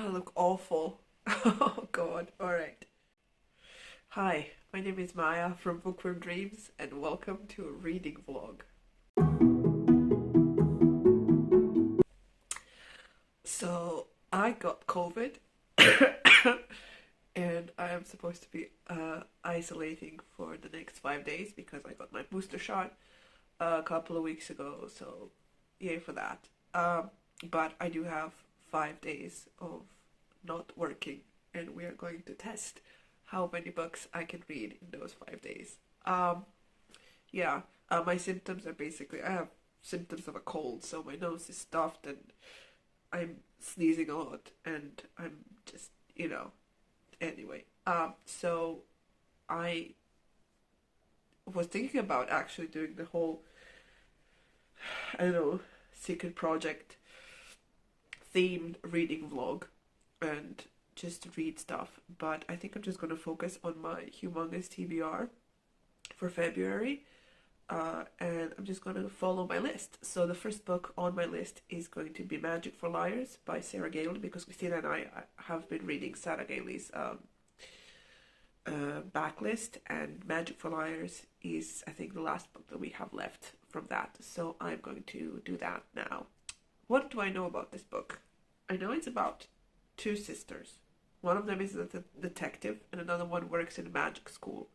look awful. Oh god, alright. Hi, my name is Maya from Bookworm Dreams and welcome to a reading vlog. So, I got COVID and I am supposed to be isolating for the next 5 days because I got my booster shot a couple of weeks ago, so yay for that. But I do have 5 days of not working and we are going to test how many books I can read in those 5 days. My symptoms are basically, I have symptoms of a cold, so my nose is stuffed and I'm sneezing a lot and I'm just, anyway. So I was thinking about actually doing the whole, secret project themed reading vlog and just read stuff, but I think I'm just going to focus on my humongous TBR for February, and I'm just going to follow my list. So the first book on my list is going to be Magic for Liars by Sarah Gale, because Christina and I have been reading Sarah Gale's backlist, and Magic for Liars is, I think, the last book that we have left from that, so I'm going to do that now. What do I know about this book? I know it's about two sisters. One of them is a detective and another one works in a magic school,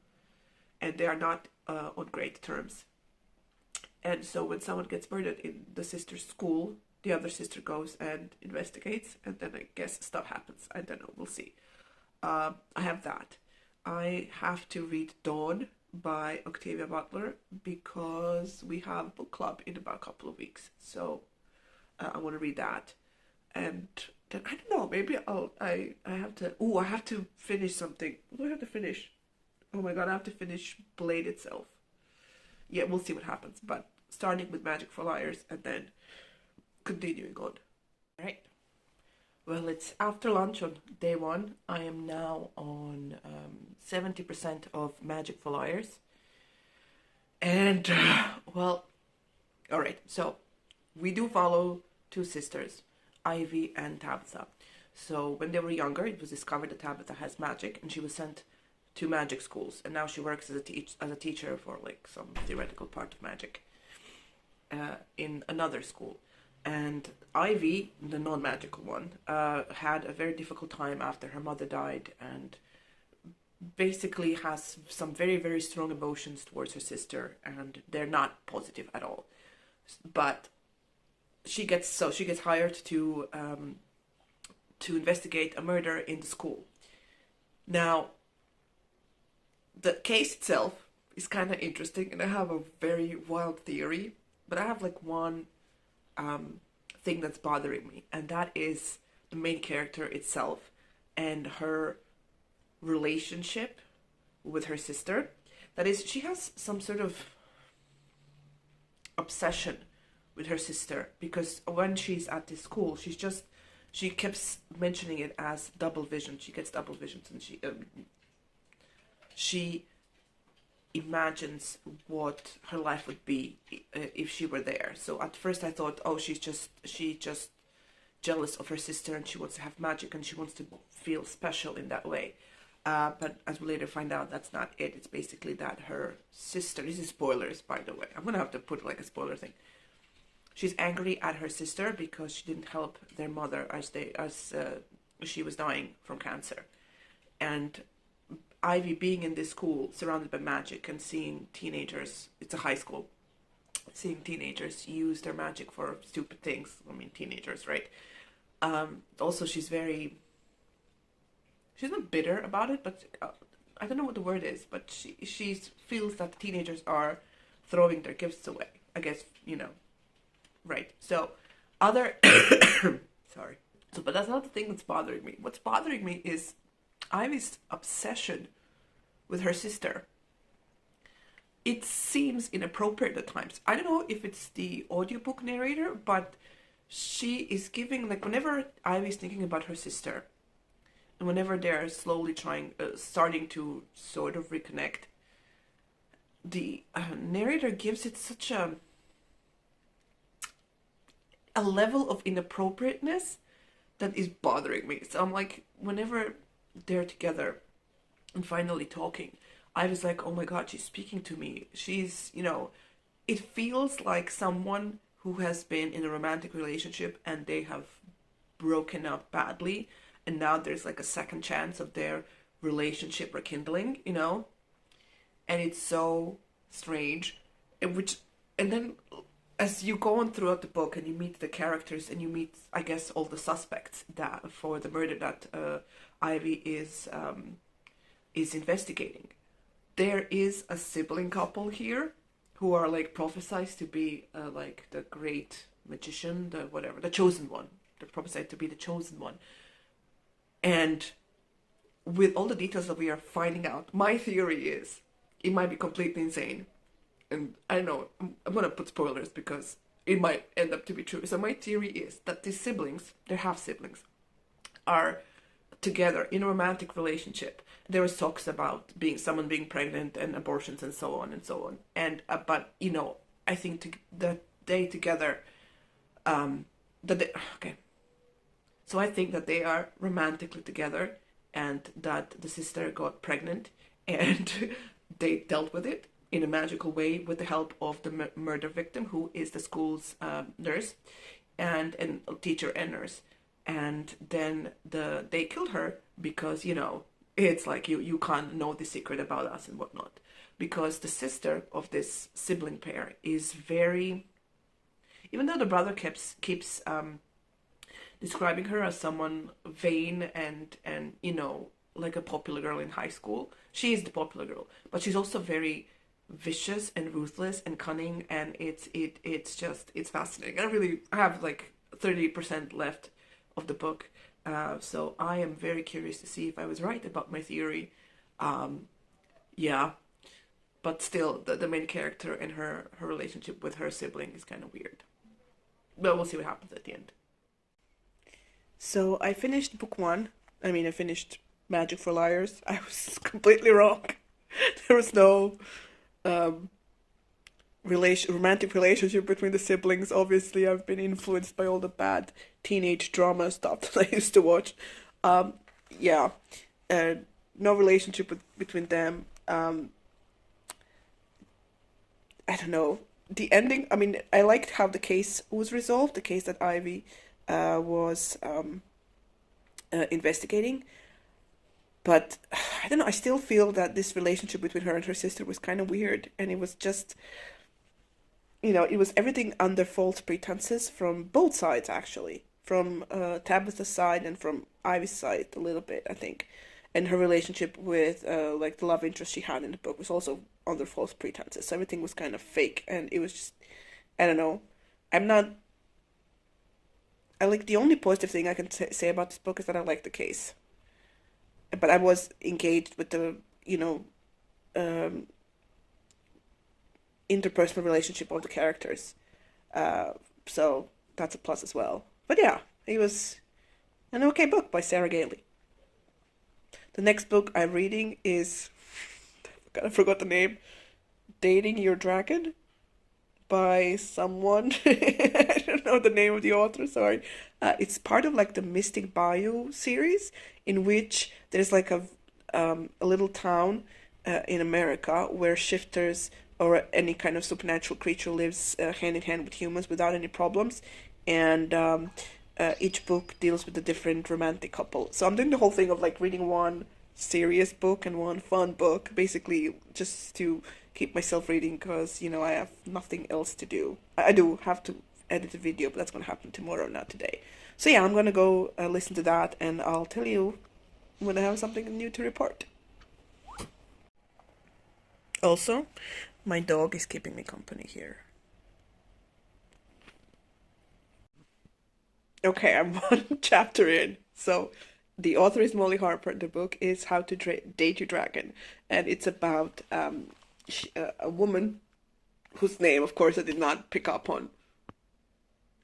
and they are not on great terms. And so when someone gets murdered in the sister's school, the other sister goes and investigates, and then I guess stuff happens. I don't know, we'll see. I have that. I have to read Dawn by Octavia Butler because we have a book club in about a couple of weeks, so I want to read that. And then I don't know, maybe I have to finish something. What do I have to finish? Oh my god, I have to finish Blade itself. Yeah, we'll see what happens, but starting with Magic for Liars and then continuing on. Alright. Well, it's after lunch on day one. I am now on 70% of Magic for Liars. And, alright, so we do follow two sisters, Ivy and Tabitha. So when they were younger, it was discovered that Tabitha has magic, and she was sent to magic schools, and now she works as a teacher for like some theoretical part of magic in another school. And Ivy, the non-magical one, had a very difficult time after her mother died, and basically has some very, very strong emotions towards her sister, and they're not positive at all. But she gets hired to investigate a murder in the school. Now, the case itself is kind of interesting, and I have a very wild theory, but I have like one thing that's bothering me, and that is the main character itself and her relationship with her sister. That is, she has some sort of obsession with her sister, because when she's at this school, she keeps mentioning it as double vision. She gets double visions, and she imagines what her life would be if she were there. So at first I thought, oh, she's just jealous of her sister, and she wants to have magic, and she wants to feel special in that way. But as we later find out, that's not it. It's basically that her sister, this is spoilers, by the way, I'm gonna have to put like a spoiler thing. She's angry at her sister because she didn't help their mother as she was dying from cancer. And Ivy, being in this school surrounded by magic and seeing teenagers, it's a high school, seeing teenagers use their magic for stupid things. I mean, teenagers, right? Also, she's not bitter about it, but I don't know what the word is, but she feels that teenagers are throwing their gifts away. I guess, right. So, sorry. So, but that's not the thing that's bothering me. What's bothering me is Ivy's obsession with her sister. It seems inappropriate at times. I don't know if it's the audiobook narrator, but she is giving, like, whenever Ivy's thinking about her sister, and whenever they're slowly starting to sort of reconnect, the narrator gives it such a level of inappropriateness that is bothering me. So I'm like, whenever they're together and finally talking, I was like, oh my God, she's speaking to me. She's, it feels like someone who has been in a romantic relationship and they have broken up badly, and now there's like a second chance of their relationship rekindling. And it's so strange. And then as you go on throughout the book and you meet the characters and you meet, I guess, all the suspects that for the murder that Ivy is investigating, there is a sibling couple here who are like prophesized to be like the great magician, the chosen one. They're prophesied to be the chosen one. And with all the details that we are finding out, my theory is it might be completely insane. And I know I'm going to put spoilers because it might end up to be true. So my theory is that these siblings, they're half siblings, are together in a romantic relationship. There was talks about someone being pregnant and abortions and so on and so on. And but I think that they together, okay. So I think that they are romantically together, and that the sister got pregnant, and they dealt with it in a magical way with the help of the murder victim, who is the school's nurse and teacher and nurse. And then they killed her because it's like you can't know the secret about us and whatnot, because the sister of this sibling pair is very, even though the brother keeps describing her as someone vain and like a popular girl in high school. She is the popular girl, but she's also very vicious and ruthless and cunning, and it's fascinating. I have like 30% left of the book, so I am very curious to see if I was right about my theory. Yeah, but still, the main character and her relationship with her sibling is kind of weird. But we'll see what happens at the end. So I finished book one. I finished Magic for Liars. I was completely wrong. There was no romantic relationship between the siblings. Obviously, I've been influenced by all the bad teenage drama stuff that I used to watch. Yeah, no relationship between them. I don't know. The ending, I liked how the case was resolved, the case that Ivy was investigating. But I don't know, I still feel that this relationship between her and her sister was kind of weird. And it was just, it was everything under false pretenses from both sides, actually. From Tabitha's side and from Ivy's side, a little bit, I think. And her relationship with, like, the love interest she had in the book was also under false pretenses. So everything was kind of fake. And it was just, I don't know. The only positive thing I can say about this book is that I like the case. But I was engaged with the, um, interpersonal relationship of the characters. So that's a plus as well. But yeah, it was an okay book by Sarah Gale. The next book I'm reading is, I forgot the name, Dating Your Dragon by someone. I don't know the name of the author, sorry. It's part of like the Mystic Bayou series, in which there's like a little town in America where shifters or any kind of supernatural creature lives hand in hand with humans without any problems. And each book deals with a different romantic couple. So I'm doing the whole thing of like reading one serious book and one fun book, basically just to keep myself reading, because I have nothing else to do. I do have to edit a video, but that's going to happen tomorrow, not today. So yeah, I'm going to go listen to that, and I'll tell you when I have something new to report. Also, my dog is keeping me company here. Okay, I'm one chapter in. So, the author is Molly Harper. The book is How to Date Your Dragon, and it's about a woman whose name, of course, I did not pick up on.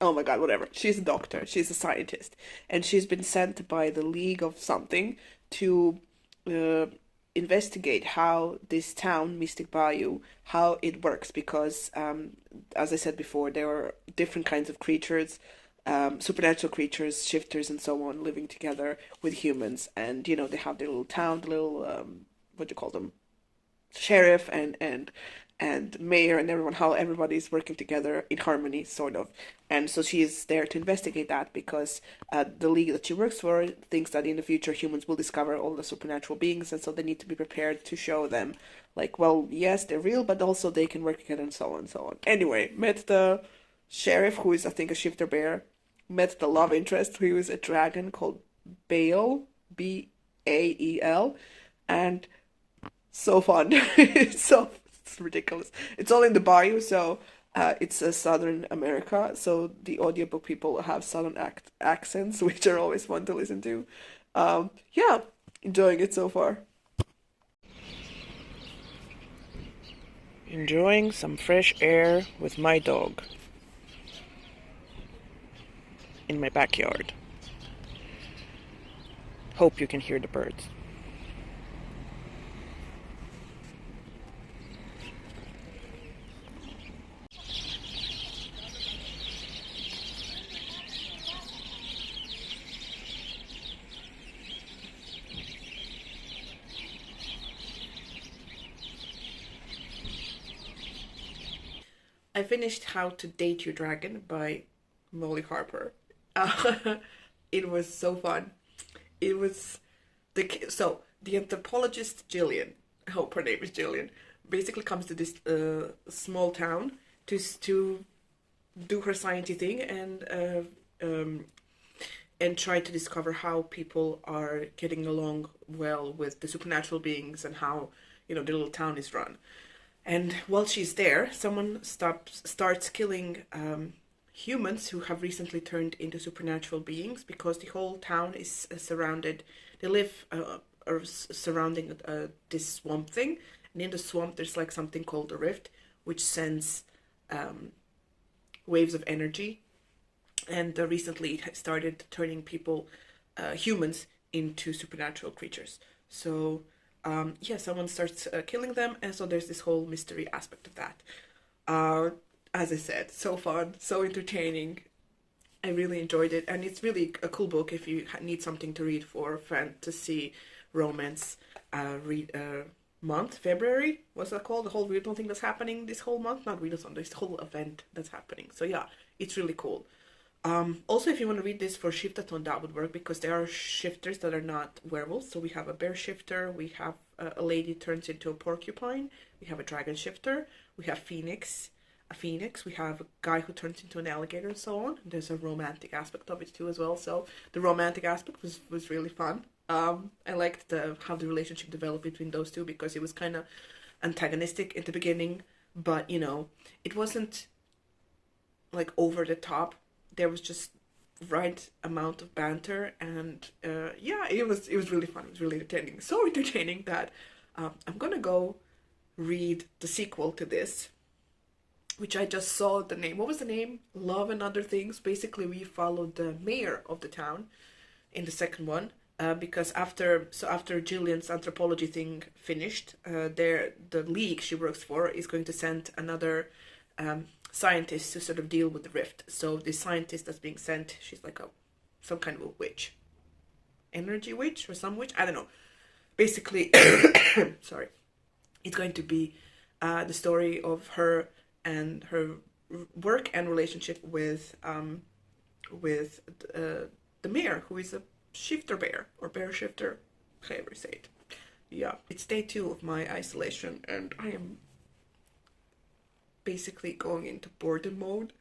Oh my God, whatever. She's a doctor. She's a scientist, and she's been sent by the League of something to uh, investigate how this town, Mystic Bayou, how it works. Because, as I said before, there are different kinds of creatures supernatural creatures, shifters, and so on, living together with humans. And they have their little town, the little what do you call them, sheriff and mayor and everyone, how everybody's working together in harmony, sort of. And so she is there to investigate that because the league that she works for thinks that in the future humans will discover all the supernatural beings, and so they need to be prepared to show them, like, well, yes, they're real, but also they can work together, and so on and so on. Anyway, met the sheriff, who is, I think, a shifter bear, met the love interest, who is a dragon called Bale, Bael, and so fun. It's ridiculous. It's all in the bayou, so it's Southern America. So the audiobook people have Southern accents, which are always fun to listen to. Yeah, enjoying it so far. Enjoying some fresh air with my dog in my backyard. Hope you can hear the birds. I finished How to Date Your Dragon by Molly Harper. It was so fun. It was the anthropologist Jillian. I hope her name is Jillian. Basically, comes to this small town to do her sciencey thing and try to discover how people are getting along well with the supernatural beings and how the little town is run. And while she's there, someone starts killing humans who have recently turned into supernatural beings because the whole town is surrounded. They live surrounding this swamp thing, and in the swamp there's like something called a rift, which sends waves of energy, and recently it started turning people, humans, into supernatural creatures. So someone starts killing them, and so there's this whole mystery aspect of that. As I said, so fun, so entertaining. I really enjoyed it, and it's really a cool book if you need something to read for fantasy, romance, month. February, what's that called? The whole Readathon thing that's happening this whole month? Not Readathon, this whole event that's happening. So yeah, it's really cool. Also, if you want to read this for Shiftathon, that would work because there are shifters that are not werewolves. So we have a bear shifter, we have a lady turns into a porcupine, we have a dragon shifter, we have a phoenix, we have a guy who turns into an alligator, and so on. There's a romantic aspect of it too as well. So the romantic aspect was really fun. I liked how the relationship developed between those two because it was kind of antagonistic in the beginning, but it wasn't like over the top. There was just right amount of banter, and it was really fun. It was really entertaining. So entertaining that I'm gonna go read the sequel to this, which I just saw the name. What was the name? Love and Other Things. Basically, we followed the mayor of the town in the second one. Because after Jillian's anthropology thing finished, the league she works for is going to send another scientist to sort of deal with the rift. So the scientist that's being sent, she's like some kind of a witch, energy witch or some witch, I don't know. Basically, sorry, it's going to be the story of her and her work and relationship with the mayor, who is a shifter bear or bear shifter, however you say it. Yeah, it's day 2 of my isolation, and I am basically going into boredom mode.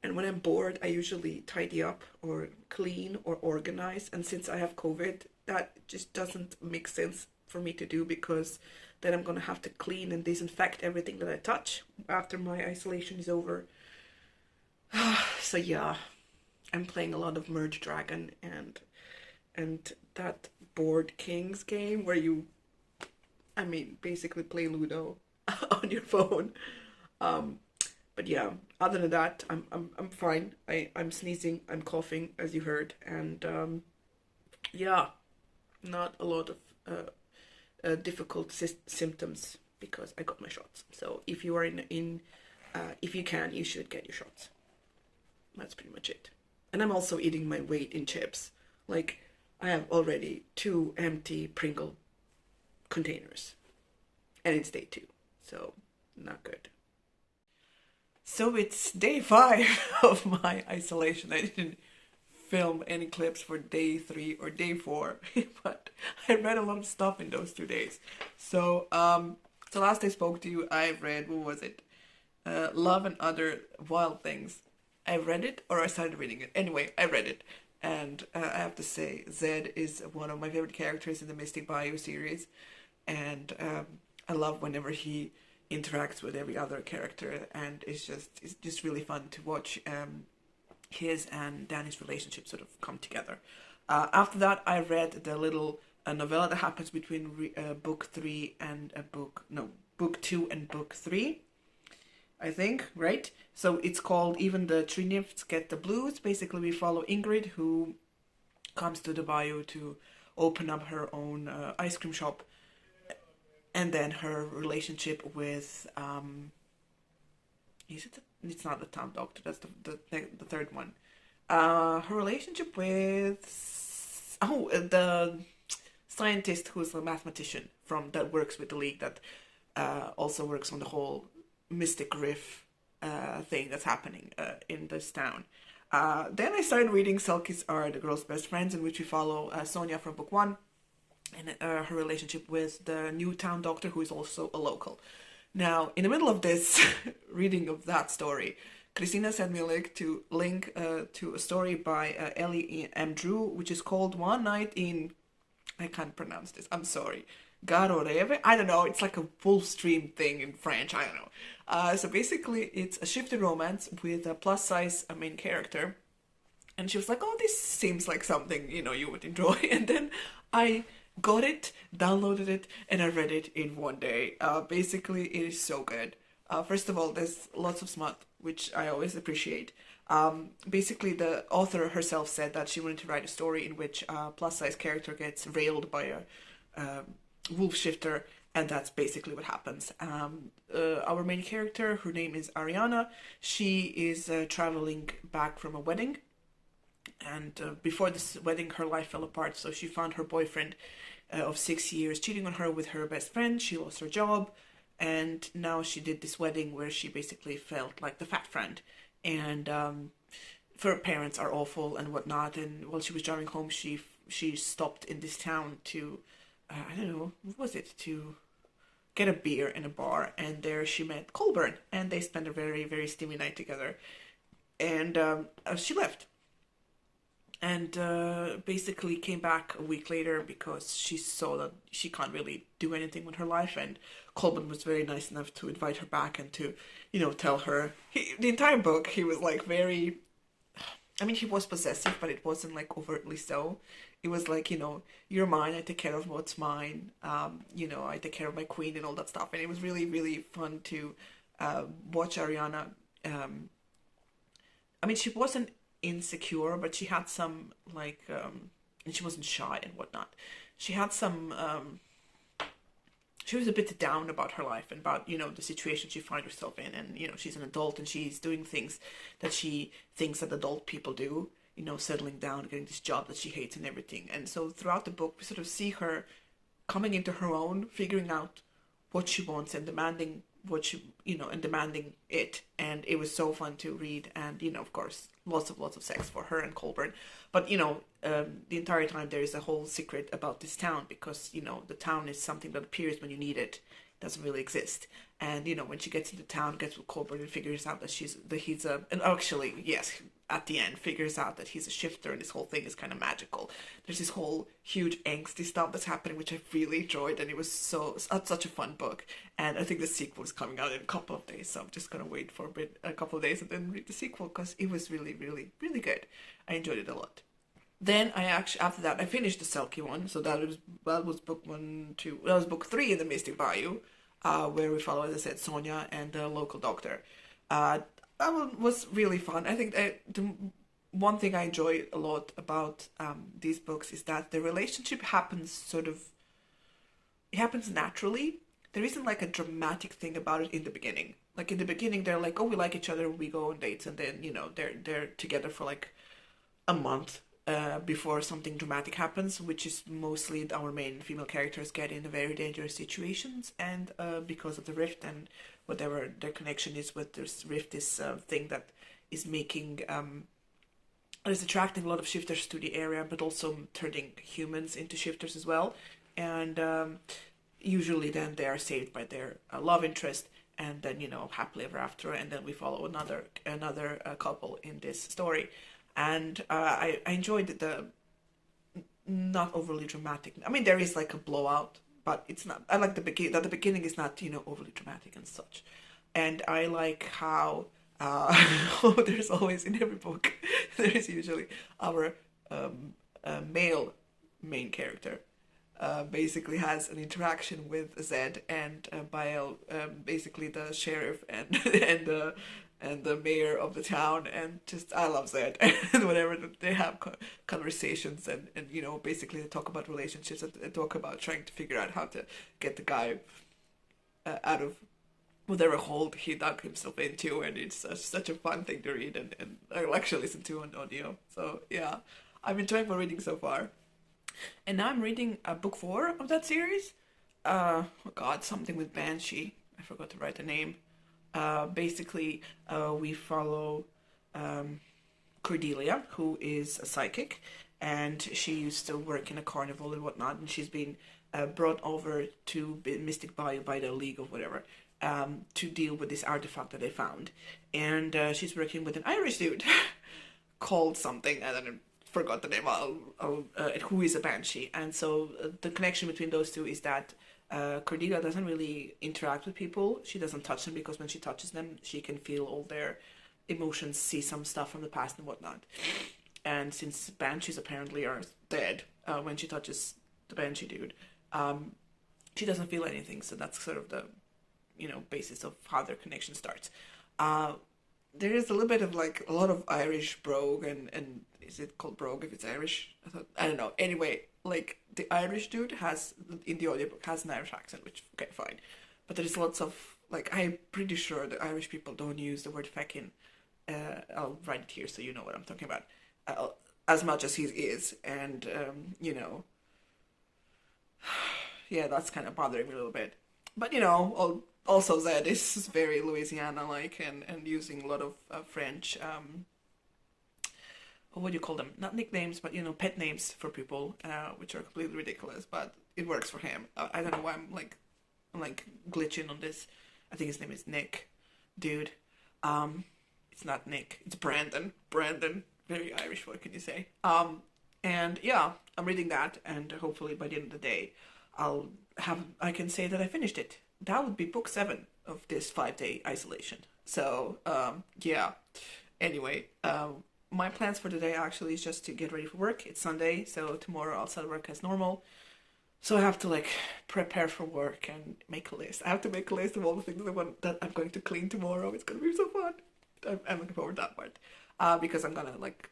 And when I'm bored, I usually tidy up or clean or organize. And since I have COVID, that just doesn't make sense for me to do because then I'm gonna have to clean and disinfect everything that I touch after my isolation is over. So yeah, I'm playing a lot of Merge Dragon and that Board Kings game where you, basically play Ludo on your phone. But yeah, other than that, I'm fine. I'm sneezing, I'm coughing, as you heard, and not a lot of difficult symptoms because I got my shots. So if you are if you can, you should get your shots. That's pretty much it. And I'm also eating my weight in chips. Like, I have already 2 empty Pringle containers. And it's day 2. So, not good. So it's day 5 of my isolation. I didn't film any clips for day 3 or day 4, but I read a lot of stuff in those 2 days. So last I spoke to you, I read, what was it? Love and Other Wild Things. I read it, or I started reading it. Anyway, I read it. And I have to say, Zed is one of my favorite characters in the Mystic Bayou series. And I love whenever he interacts with every other character. And it's just really fun to watch his and Danny's relationship sort of come together. After that, I read the little novella that happens between book 3 and book 2 and book 3. I think, right? So it's called Even the Tree Nymphs Get the Blues. Basically, we follow Ingrid, who comes to the bayou to open up her own ice cream shop, and then her relationship with it's not the town doctor. That's the third one. Her relationship with the scientist who's a mathematician from that works with the league that also works on the whole mystic riff thing that's happening in this town. Then I started reading Selkies Are the Girl's Best Friends, in which we follow Sonia from book 1 and her relationship with the new town doctor, who is also a local. Now, in the middle of this reading of that story, Christina sent me a link to a story by Ellie M. Drew, which is called One Night in... I can't pronounce this, I'm sorry. Garoreve? I don't know, it's like a full stream thing in French, I don't know. So basically, it's a shifted romance with a plus-size main character. And she was like, oh, this seems like something, you would enjoy. And then I got it, downloaded it, and I read it in one day. Basically, it is so good. First of all, there's lots of smut, which I always appreciate. Basically, the author herself said that she wanted to write a story in which a plus-size character gets railed by a wolf shifter, and that's basically what happens. Our main character, her name is Ariana. She is traveling back from a wedding, and before this wedding, her life fell apart. So she found her boyfriend of 6 years cheating on her with her best friend. She lost her job, and now she did this wedding where she basically felt like the fat friend. And her parents are awful and whatnot. And while she was driving home, she stopped in this town to I don't know, what was it, to get a beer in a bar, and there she met Colburn, and they spent a very, very steamy night together. And she left, and basically came back a week later because she saw that she can't really do anything with her life, and Colburn was very nice enough to invite her back and to, tell her. The entire book, he was like very... I mean, he was possessive, but it wasn't like overtly so. It was like, you're mine, I take care of what's mine, I take care of my queen and all that stuff. And it was really, really fun to watch Ariana. I mean, she wasn't insecure, but she had some, like, and she wasn't shy and whatnot. She had some, she was a bit down about her life and about, the situation she finds herself in. And, she's an adult and she's doing things that she thinks that adult people do, settling down, getting this job that she hates and everything. And so throughout the book, we sort of see her coming into her own, figuring out what she wants and demanding what she, and demanding it. And it was so fun to read. And, of course, lots of sex for her and Colburn. But, the entire time there is a whole secret about this town because, the town is something that appears when you need it. It doesn't really exist. And, when she gets into town, gets with Colburn and figures out that and actually, yes, at the end, figures out that he's a shifter and this whole thing is kind of magical. There's this whole huge angsty stuff that's happening, which I really enjoyed, and it was such a fun book. And I think the sequel is coming out in a couple of days, so I'm just going to wait for a couple of days and then read the sequel because it was really, really, really good. I enjoyed it a lot. Then after that, I finished the Selkie one, so that was book 1, 2, that was book 3 in the Mystic Bayou, where we follow, as I said, Sonia and the local doctor. That one was really fun. I think the one thing I enjoy a lot about these books is that the relationship happens it happens naturally. There isn't like a dramatic thing about it in the beginning. Like in the beginning, they're like, oh, we like each other, we go on dates, and then, they're together for like a month before something dramatic happens, which is mostly our main female characters get in very dangerous situations, and because of the rift and whatever their connection is with this rift, this thing that is making is attracting a lot of shifters to the area, but also turning humans into shifters as well. And usually then they are saved by their love interest, and then, you know, happily ever after. And then we follow another couple in this story. And I enjoyed the not overly dramatic. I mean, there is like a blowout, but it's not. I like the beginning is not, you know, overly dramatic and such. And I like how there's always in every book there is usually our male main character basically has an interaction with Zed and Bael, basically the sheriff and and the mayor of the town, and just I love Zed and whatever they have conversations and you know, basically they talk about relationships and they talk about trying to figure out how to get the guy out of whatever hole he dug himself into, and it's such a fun thing to read and I'll actually listen to on audio. So yeah, I'm enjoying my reading so far. And now I'm reading book 4 of that series. Oh god, something with Banshee. I forgot to write the name. Basically, we follow Cordelia, who is a psychic, and she used to work in a carnival and whatnot, and she's been brought over to Mystic Bayou by the League of whatever, to deal with this artifact that they found. And she's working with an Irish dude called something, and I forgot the name, who is a banshee. And so the connection between those two is that Cordelia doesn't really interact with people. She doesn't touch them, because when she touches them, she can feel all their emotions, see some stuff from the past and whatnot. And since banshees apparently are dead when she touches the banshee dude, she doesn't feel anything. So that's sort of the, you know, basis of how their connection starts. There is a little bit of like a lot of Irish brogue, and is it called brogue if it's Irish? I don't know. Anyway, like the Irish dude has, in the audiobook, has an Irish accent, which, okay, fine. But there's lots of, like, I'm pretty sure the Irish people don't use the word feckin'. I'll write it here so you know what I'm talking about. As much as he is. And, you know, yeah, that's kind of bothering me a little bit. But, you know, also Zed is very Louisiana-like and using a lot of French, what do you call them? Not nicknames, but, you know, pet names for people, which are completely ridiculous, but it works for him. I don't know why I'm glitching on this. I think his name is Nick, dude. It's not Nick, it's Brandon. Brandon, very Irish, what can you say? And yeah, I'm reading that, and hopefully by the end of the day, I can say that I finished it. That would be book 7 of this 5-day isolation. So, yeah. Anyway, my plans for today actually is just to get ready for work. It's Sunday, so tomorrow I'll start work as normal. So I have to like prepare for work and make a list. I have to make a list of all the things that I'm going to clean tomorrow. It's gonna be so fun. I'm looking forward to that part. Because I'm gonna like,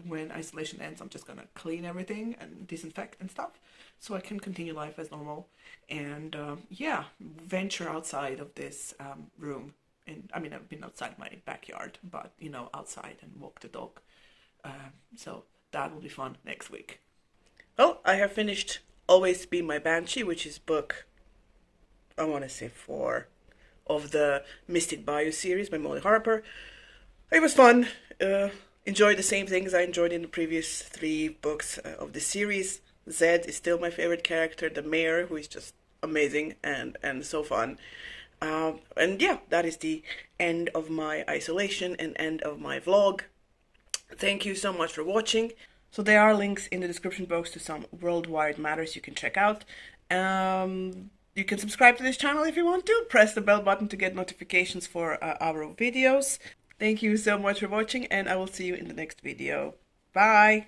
when isolation ends, I'm just gonna clean everything and disinfect and stuff, so I can continue life as normal. And yeah, venture outside of this room. And I mean, I've been outside my backyard, but, you know, outside and walk the dog. So that will be fun next week. Well, I have finished Always Be My Banshee, which is book, I want to say 4 of the Mystic Bayou series by Molly Harper. It was fun. Enjoyed the same things I enjoyed in the previous 3 books of the series. Zed is still my favorite character, the mayor, who is just amazing and so fun. And yeah, that is the end of my isolation and end of my vlog. Thank you so much for watching. So there are links in the description box to some worldwide matters you can check out. You can subscribe to this channel if you want to. Press the bell button to get notifications for our videos. Thank you so much for watching, and I will see you in the next video. Bye!